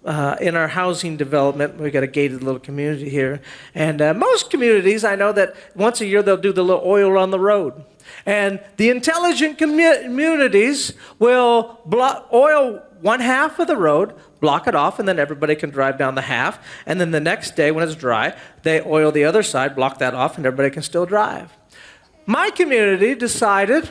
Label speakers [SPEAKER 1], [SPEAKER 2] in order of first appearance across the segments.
[SPEAKER 1] in our housing development. We got a gated little community here. And most communities, I know that once a year they'll do the little oil on the road. And the intelligent communities will oil one half of the road, block it off, and then everybody can drive down the half. And then the next day when it's dry, they oil the other side, block that off, and everybody can still drive. My community decided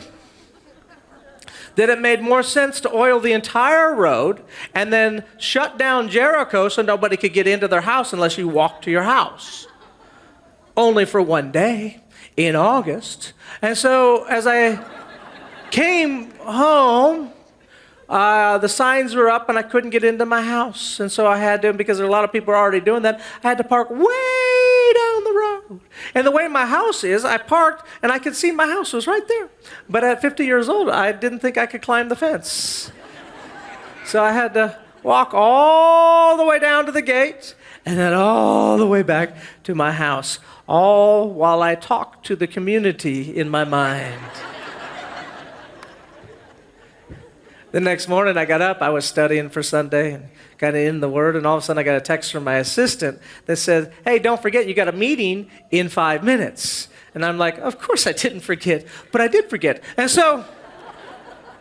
[SPEAKER 1] that it made more sense to oil the entire road and then shut down Jericho so nobody could get into their house unless you walked to your house. Only for one day in August. And so as I came home, the signs were up and I couldn't get into my house. And so I had to, because there are a lot of people already doing that, I had to park way down the road. And the way my house is, I parked and I could see my house was right there. But at 50 years old, I didn't think I could climb the fence. So I had to walk all the way down to the gate and then all the way back to my house, all while I talked to the community in my mind. The next morning I got up, I was studying for Sunday and got in the Word, and all of a sudden I got a text from my assistant that said, hey, don't forget, you got a meeting in 5 minutes. And I'm like, of course I didn't forget, but I did forget. And so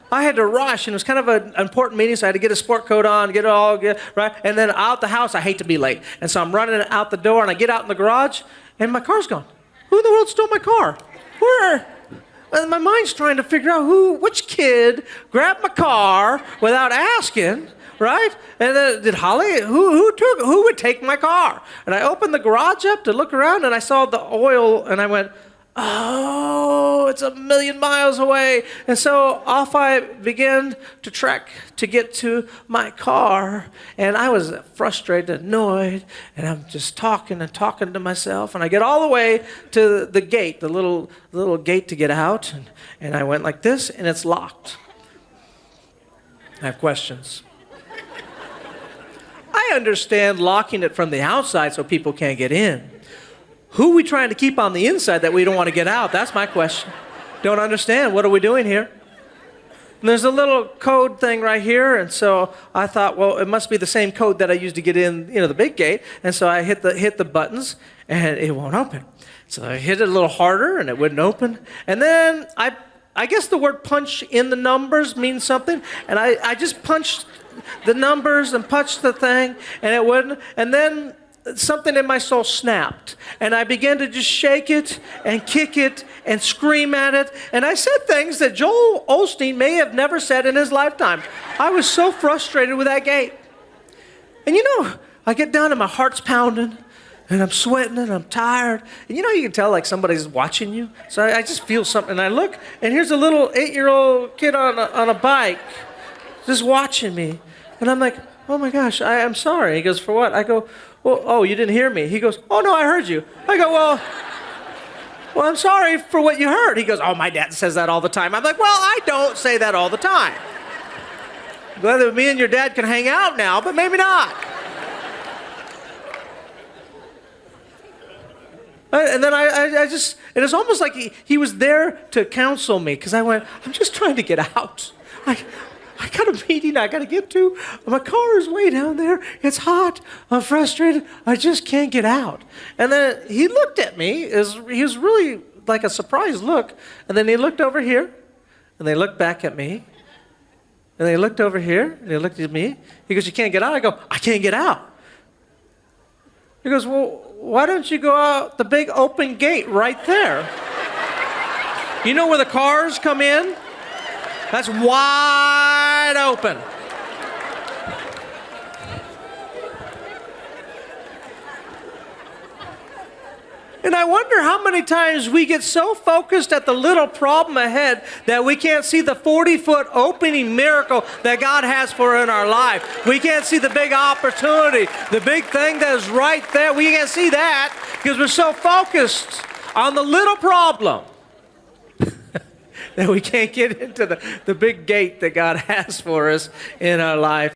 [SPEAKER 1] I had to rush, and it was kind of an important meeting, so I had to get a sport coat on, get it all good, right? And then out the house, I hate to be late. And so I'm running out the door, and I get out in the garage, and my car's gone. Who in the world stole my car? Where? And my mind's trying to figure out which kid grabbed my car without asking, right? And then did Holly, who would take my car? And I opened the garage up to look around, and I saw the oil, and I went, oh, it's 1,000,000 miles away. And so off I began to trek to get to my car. And I was frustrated, annoyed, and I'm just talking to myself. And I get all the way to the gate, the little gate to get out. And I went like this, and it's locked. I have questions. I understand locking it from the outside so people can't get in. Who are we trying to keep on the inside that we don't want to get out? That's my question. Don't understand. What are we doing here? And there's a little code thing right here, and so I thought, well, it must be the same code that I used to get in, the big gate. And so I hit the buttons, and it won't open. So I hit it a little harder, and it wouldn't open. And then I guess the word punch in the numbers means something, and I just punched the numbers and punched the thing, and it wouldn't. And then something in my soul snapped, and I began to just shake it and kick it and scream at it. And I said things that Joel Osteen may have never said in his lifetime. I was so frustrated with that gate. And I get down and my heart's pounding, and I'm sweating, and I'm tired. And you can tell like somebody's watching you. So I just feel something, and I look, and here's a little 8-year-old kid on a bike just watching me. And I'm like, oh my gosh, I'm sorry. He goes, for what? I go, well, oh, you didn't hear me. He goes, oh no, I heard you. I go, well, I'm sorry for what you heard. He goes, oh, my dad says that all the time. I'm like, well, I don't say that all the time. Glad that me and your dad can hang out now, but maybe not. And then I just, it was almost like he was there to counsel me, because I went, I'm just trying to get out. I got a meeting I got to get to. My car is way down there. It's hot. I'm frustrated. I just can't get out. And then he looked at me. He was really like a surprised look. And then he looked over here, and they looked back at me. And they looked over here, and they looked at me. He goes, you can't get out? I go, I can't get out. He goes, well, why don't you go out the big open gate right there? You know where the cars come in? That's wide open. And I wonder how many times we get so focused at the little problem ahead that we can't see the 40-foot opening miracle that God has for in our life. We can't see the big opportunity, the big thing that is right there. We can't see that because we're so focused on the little problem that we can't get into the big gate that God has for us in our life.